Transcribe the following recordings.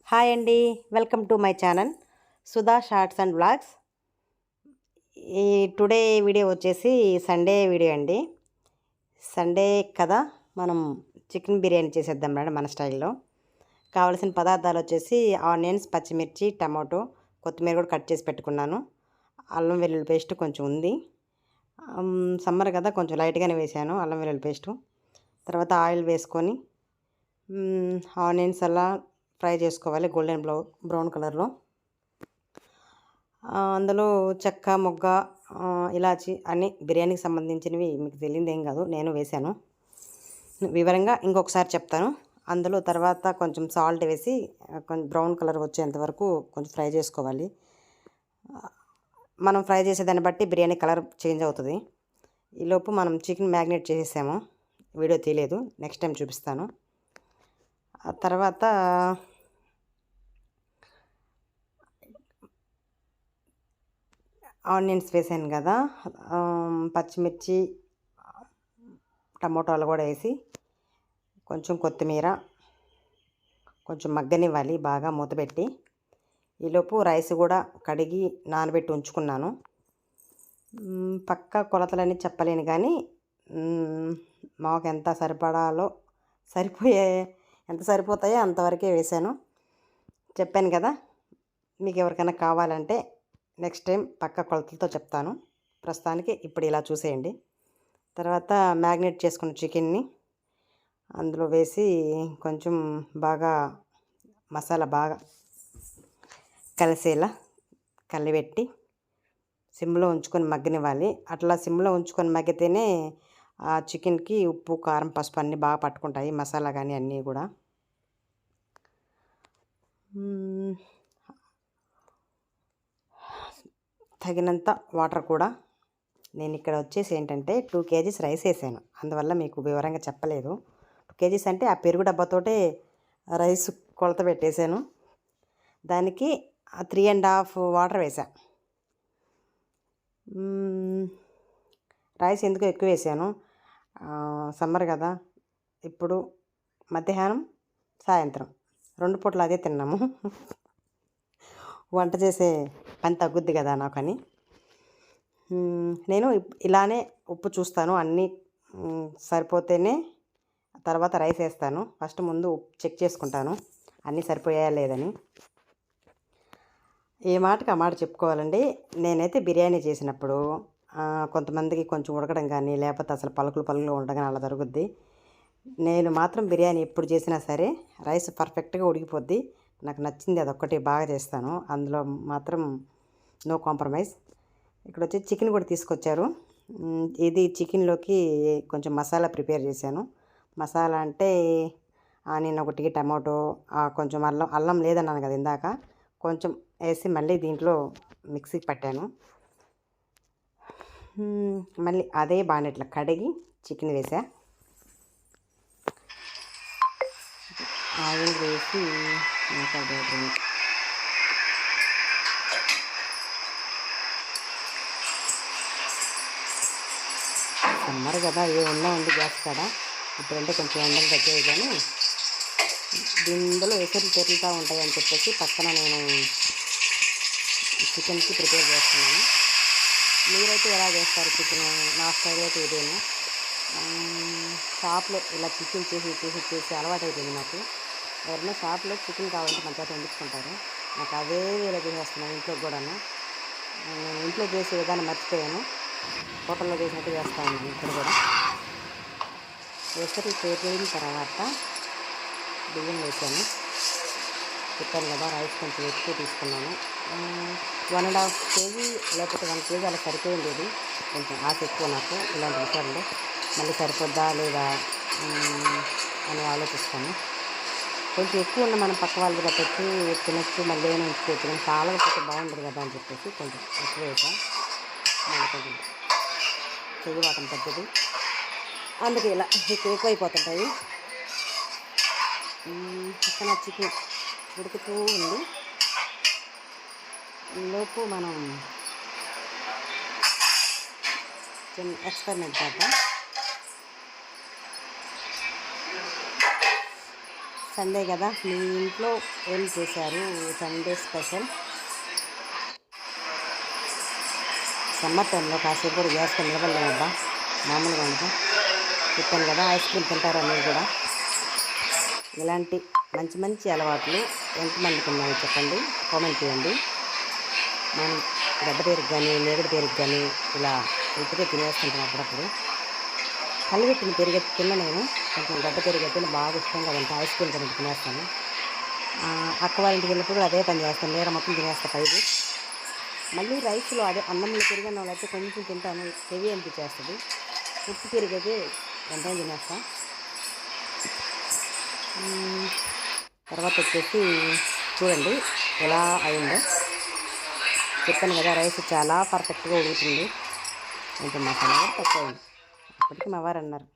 Hi అండి. Welcome to my channel Sudha shorts and vlogs. ఈ today video వచ్చేసి Sunday video అండి. సండే కదా, మనం చికెన్ బిర్యానీ చేసేద్దాం మేడం మన స్టైల్లో. కావలసిన పదార్థాలు వచ్చేసి ఆనియన్స్, పచ్చిమిర్చి, టమాటో, కొత్తిమీర కూడా కట్ చేసి పెట్టుకున్నాను. అల్లం వెల్లుల్లి పేస్ట్ కొంచెం ఉంది. సమ్మర్ కదా, కొంచెం లైట్గానే వేసాను అల్లం వెల్లుల్లి పేస్టు. తర్వాత ఆయిల్ వేసుకొని ఆనియన్స్ అలా ఫ్రై చేసుకోవాలి గోల్డెన్ బ్రౌన్ కలర్లో. అందులో చెక్క, మొగ్గ, ఇలాచి అన్నీ బిర్యానీకి సంబంధించినవి మీకు తెలియదు ఏం కాదు, నేను వేశాను. వివరంగా ఇంకొకసారి చెప్తాను. అందులో తర్వాత కొంచెం సాల్ట్ వేసి కొంచెం బ్రౌన్ కలర్ వచ్చేంత వరకు కొంచెం ఫ్రై చేసుకోవాలి. మనం ఫ్రై చేసేదాన్ని బట్టి బిర్యానీ కలర్ చేంజ్ అవుతుంది. ఈలోపు మనం చికెన్ మ్యాగ్నేట్ చేసేసాము, వీడియో తీయలేదు, నెక్స్ట్ టైం చూపిస్తాను. ఆ తర్వాత ఆనియన్స్ వేసాను కదా, పచ్చిమిర్చి, టమోటాలు కూడా వేసి కొంచెం కొత్తిమీర కొంచెం మగ్గనివ్వాలి బాగా మూతపెట్టి. ఈలోపు రైస్ కూడా కడిగి నానబెట్టి ఉంచుకున్నాను. పక్క కొలతలన్నీ చెప్పలేను కానీ మాకు ఎంత సరిపడాలో ఎంత సరిపోతాయో అంతవరకే వేసాను. చెప్పాను కదా, మీకు ఎవరికైనా కావాలంటే నెక్స్ట్ టైం పక్క కొలతలతో చెప్తాను. ప్రస్తుతానికి ఇప్పుడు ఇలా చూసేయండి. తర్వాత మ్యాగ్నేట్ చేసుకున్న చికెన్ని అందులో వేసి కొంచెం బాగా మసాలా బాగా కలిసేలా కలిపెట్టి సిమ్లో ఉంచుకొని మగ్గనివ్వాలి. అట్లా సిమ్లో ఉంచుకొని మగ్గితేనే ఆ చికెన్కి ఉప్పు, కారం, పసుపు అన్నీ బాగా పట్టుకుంటాయి, మసాలా కానీ అన్నీ కూడా. తగినంత వాటర్ కూడా. నేను ఇక్కడ వచ్చేసి ఏంటంటే 2 kgs రైస్ వేసాను, అందువల్ల మీకు వివరంగా చెప్పలేదు. 2 kgs అంటే ఆ పెరుగు డబ్బాతోటే రైస్ కొలత పెట్టేశాను. దానికి 3.5 వాటర్ వేసా. రైస్ ఎందుకు ఎక్కువ వేసాను, సమ్మర్ కదా, ఇప్పుడు మధ్యాహ్నం, సాయంత్రం 2 పూటలు అదే తిన్నాము. వంట చేసే పని తగ్గుద్ది కదా నాకని. నేను ఇలానే ఉప్పు చూస్తాను, అన్నీ సరిపోతేనే తర్వాత రైస్ వేస్తాను. ఫస్ట్ ముందు చెక్ చేసుకుంటాను అన్నీ సరిపోయాయా లేదని. ఏ మాటకి ఆ మాట చెప్పుకోవాలండి. నేనైతే బిర్యానీ చేసినప్పుడు కొంతమందికి కొంచెం ఉడకడం కానీ, లేకపోతే అసలు పలుకులు ఉండడం కానీ అలా జరుగుద్ది. నేను మాత్రం బిర్యానీ ఎప్పుడు చేసినా సరే రైస్ పర్ఫెక్ట్గా ఉడికిపోద్ది. నాకు నచ్చింది అదొక్కటి బాగా చేస్తాను, అందులో మాత్రం నో కాంప్రమైజ్. ఇక్కడ వచ్చి చికెన్ కూడా తీసుకొచ్చారు. ఇది చికెన్లోకి కొంచెం మసాలా ప్రిపేర్ చేశాను. మసాలా అంటే ఆనియన్ ఒకటి, టమాటో, కొంచెం అల్లం లేదన్నాను కదా ఇందాక, కొంచెం వేసి మళ్ళీ దీంట్లో మిక్సీకి పట్టాను. మళ్ళీ అదే బాండెట్లో కడిగి చికెన్ వేసా. ఆయిల్ వేసి సమ్మర్ కదా, ఏమున్నా ఉంది గ్యాస్ కాడ. ఇప్పుడంటే కొంచెం ఎండలు తగ్గాయి కానీ దీనిలో ఎసరు తెరులుతూ ఉంటాయి అని చెప్పేసి పక్కన నేను చికెన్కి ప్రిపేర్ చేస్తున్నాను. మీరైతే ఎలా చేస్తారు చికెన్? నా స్టైల్ అయితే ఇదేను. షాప్లో ఇలా చికెన్ చేసి అలవాటు అయిపోయింది నాకు. ఎవరైనా షాప్లో చికెన్ కావాలంటే మన చేత వండించుకుంటారు, నాకు అదే వేళ చేసేస్తున్నాను ఇంట్లో కూడాను. నేను ఇంట్లో చేసే విధానం మర్చిపోయాను, హోటల్లో చేసినట్టు చేస్తా ఉన్నాను ఇక్కడ కూడా. ఎసరు చేరిన తర్వాత బియ్యం వేసాను. చెప్పాను కదా, రైస్ కొంచెం ఎక్కువ తీసుకున్నాను. 1.5 kg లేకపోతే 1 kg అలా సరిపోయింది. కొంచెం ఆశ ఎక్కువ నాకు ఇలాంటి విషయాల్లో. మళ్ళీ సరిపోద్దా లేదా అని ఆలోచిస్తాను. కొంచెం ఎక్కువ ఉన్న మనం పక్క వాళ్ళకి పెట్టచ్చు, తినచ్చు, మళ్ళీ ఏమైనా ఉంచుకోవచ్చు. కానీ చాలా పోతే బాగుండదు కదా అని చెప్పేసి కొంచెం ఎక్కువ వేసా. మళ్ళీ కొంచెం చెయ్యి వాటం తగ్గదు, అందుకే ఇలా ఎక్కువైపోతుంటాయి. పక్కన చికెన్ ఉడుకుతూ ఉంది. లోపు మనం చిన్న ఎక్స్పెరిమెంట్ చేద్దాం. సండే కదా, మీ ఇంట్లో ఏం చేశారు సండే స్పెషల్? సమ్మర్ టైంలో కాసేపు కూడా గ్యాస్ కింద నిలబడలేమబ్బా, మామూలుగా ఉండదు. చెప్పాను కదా, ఐస్ క్రీమ్ తింటారా మీరు కూడా? ఇలాంటి మంచి మంచి అలవాట్లు ఎంతమందికి ఉన్నాయో చెప్పండి, కామెంట్ చేయండి. మనం గడ్డ పేరుకు కానీ నేగడి పేరుకు కానీ ఇలా ఇంటికే తినేస్తుంటాం అప్పుడప్పుడు. కలిపెట్టిన పెరిగే తిన్న నేను కొంచెం గడ్డ పెరిగే తిన్న బాగా ఇష్టంగా తింటాను, ఐస్ క్రీమ్ తినట్టు తినేస్తాను. అక్క వాళ్ళ ఇంటికి వెళ్ళినప్పుడు కూడా అదే పని చేస్తాను, నీర మొత్తం తినేస్తా పైకి. మళ్ళీ రైస్లో అదే అన్నంలో పెరిగిన వాళ్ళైతే కొంచెం తింటాను, హెవీ అనిపించేస్తుంది. ఉప్పు పెరిగైతే ఎంతైనా తినేస్తా. తర్వాత వచ్చేసి చూడండి ఎలా అయిందో. చెప్పాను కదా, రైస్ చాలా పర్ఫెక్ట్గా ఉడుకుతుంది. కొంచెం మసాలా కూడా తక్కువ అయింది. అప్పటికి మా వారు అన్నారు,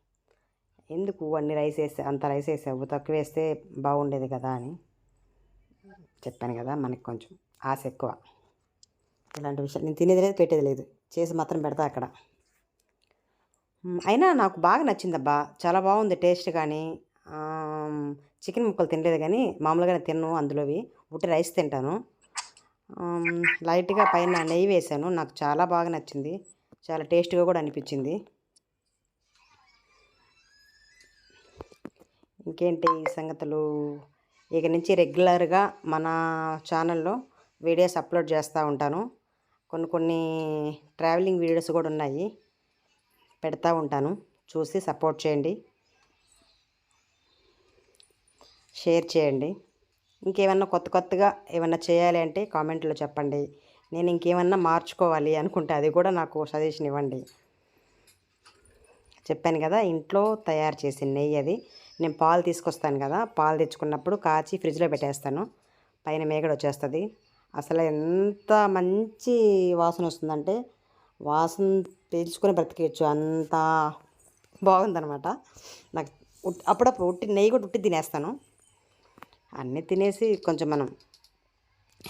ఎందుకు అన్ని రైస్ వేస్తే అంత రైస్ వేసావు, తక్కువ వేస్తే బాగుండేది కదా అని. చెప్పాను కదా, మనకి కొంచెం ఆశ ఎక్కువ. ఇలాంటి విషయాలు నేను తినేది లేదు, పెట్టేది లేదు, చేసి మాత్రం పెడతా అక్కడ. అయినా నాకు బాగా నచ్చిందబ్బా, చాలా బాగుంది టేస్ట్. కానీ చికెన్ ముక్కలు తినలేదు, కానీ మామూలుగానే తిన్నాను. అందులోవి ఉట్టి రైస్ తింటాను. లైట్గా పైన నెయ్యి వేసాను, నాకు చాలా బాగా నచ్చింది, చాలా టేస్ట్గా కూడా అనిపించింది. ఇంకేంటి సంగతులు? ఇక నుంచి రెగ్యులర్గా మన ఛానల్లో వీడియోస్ అప్లోడ్ చేస్తూ ఉంటాను. కొన్ని ట్రావెలింగ్ వీడియోస్ కూడా ఉన్నాయి, పెడతా ఉంటాను. చూసి సపోర్ట్ చేయండి, షేర్ చేయండి. ఇంకేమన్నా కొత్తగా ఏమన్నా చేయాలి అంటే కామెంట్లో చెప్పండి. నేను ఇంకేమన్నా మార్చుకోవాలి అనుకుంటే అది కూడా నాకు సజెషన్ ఇవ్వండి. చెప్పాను కదా, ఇంట్లో తయారు చేసిన నెయ్యి అది. నేను పాలు తీసుకొస్తాను కదా, పాలు తెచ్చుకున్నప్పుడు కాచి ఫ్రిడ్జ్లో పెట్టేస్తాను, పైన మేగడ వచ్చేస్తుంది. అసలు ఎంత మంచి వాసన వస్తుందంటే వాసన పీల్చుకొని బ్రతికేయచ్చు, అంత బాగుందనమాట. నాకు అప్పుడప్పుడు ఉట్టి నెయ్యి కూడా ఉట్టి తినేస్తాను. అన్నీ తినేసి కొంచెం మనం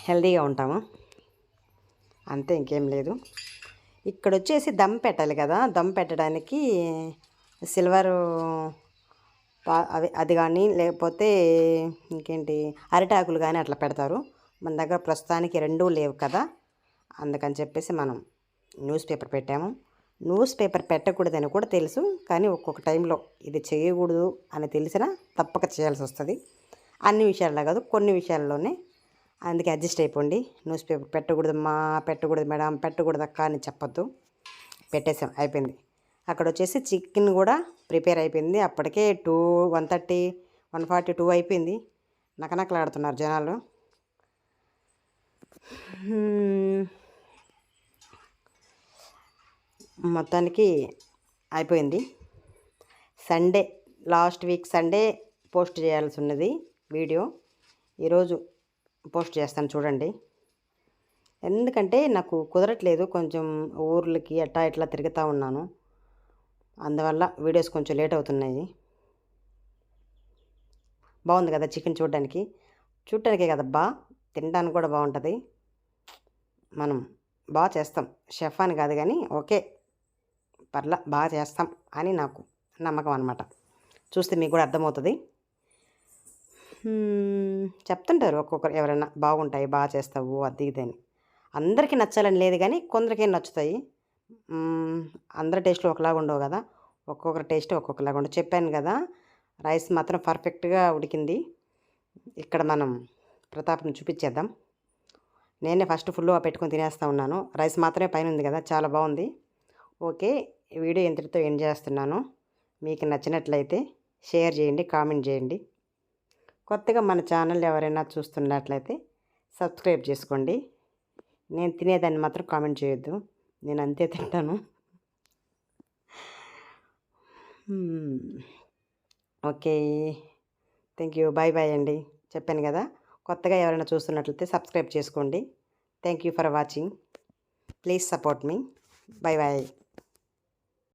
హెల్తీగా ఉంటాము, అంతే, ఇంకేం లేదు. ఇక్కడ వచ్చేసి దమ్ పెట్టాలి కదా, దమ్ పెట్టడానికి సిల్వరు అది కానీ లేకపోతే ఇంకేంటి అరిటాకులు కానీ అట్లా పెడతారు. మన దగ్గర ప్రస్తుతానికి రెండూ లేవు కదా, అందుకని చెప్పేసి మనం న్యూస్ పేపర్ పెట్టాము. న్యూస్ పేపర్ పెట్టకూడదని కూడా తెలుసు, కానీ ఒక్కొక్క టైంలో ఇది చేయకూడదు అని తెలిసినా తప్పక చేయాల్సి వస్తుంది. అన్ని విషయాల్లో కాదు, కొన్ని విషయాల్లోనే. అందుకే అడ్జస్ట్ అయిపోండి. న్యూస్ పేపర్ పెట్టకూడదమ్మా, పెట్టకూడదు మేడం, పెట్టకూడదు అక్క అని చెప్పొద్దు. పెట్టేసాం, అయిపోయింది. అక్కడ వచ్చేసి చికెన్ కూడా ప్రిపేర్ అయిపోయింది. అప్పటికే 1:30, 1:42 అయిపోయింది. నకనకలాడుతున్నారు జనాలు. మొత్తానికి అయిపోయింది. Sunday, last week Sunday post చేయాల్సి ఉన్నది వీడియో, ఈరోజు పోస్ట్ చేస్తాను చూడండి. ఎందుకంటే నాకు కుదరట్లేదు, కొంచెం ఊర్లకి అట్టా ఇట్లా తిరుగుతూ ఉన్నాను, అందువల్ల వీడియోస్ కొంచెం లేట్ అవుతున్నాయి. బాగుంది కదా చికెన్, చూడటానికే కదబ్బా, తినడానికి కూడా బాగుంటుంది. మనం బాగా చేస్తాం, షెఫ్ అని కాదు కానీ ఓకే పర్లా బాగా చేస్తాం అని నాకు నమ్మకం అనమాట. చూస్తే మీకు కూడా అర్థమవుతుంది. చెప్తుంటారు ఒక్కొక్కరు ఎవరైనా, బాగుంటాయి, బాగా చేస్తావు అది ఇది అని. అందరికీ నచ్చాలని లేదు, కానీ కొందరికే నచ్చుతాయి. అందరి టేస్ట్లు ఒకలాగా ఉండవు కదా, ఒక్కొక్కరి టేస్ట్ ఒక్కొక్కలాగా ఉండవు. చెప్పాను కదా, రైస్ మాత్రం పర్ఫెక్ట్గా ఉడికింది. ఇక్కడ మనం ప్రతాప్ని చూపించేద్దాం. నేనే ఫస్ట్ ఫుల్గా పెట్టుకొని తినేస్తూ ఉన్నాను, రైస్ మాత్రమే పైన ఉంది కదా, చాలా బాగుంది. ఓకే, ఈ వీడియో ఇంతటితో ఎండ్ చేస్తున్నాను. మీకు నచ్చినట్లయితే షేర్ చేయండి, కామెంట్ చేయండి. కొత్తగా మన ఛానల్ ఎవరైనా చూస్తున్నట్లయితే సబ్స్క్రైబ్ చేసుకోండి. నేను తినేదాన్ని మాత్రం కామెంట్ చేయొద్దు, నేను అంతే తింటాను. Okay, thank you, bye bye అండి. చెప్పాను కదా, కొత్తగా ఎవరైనా చూస్తున్నట్లయితే సబ్స్క్రైబ్ చేసుకోండి. Thank you for watching, please support me. Bye bye.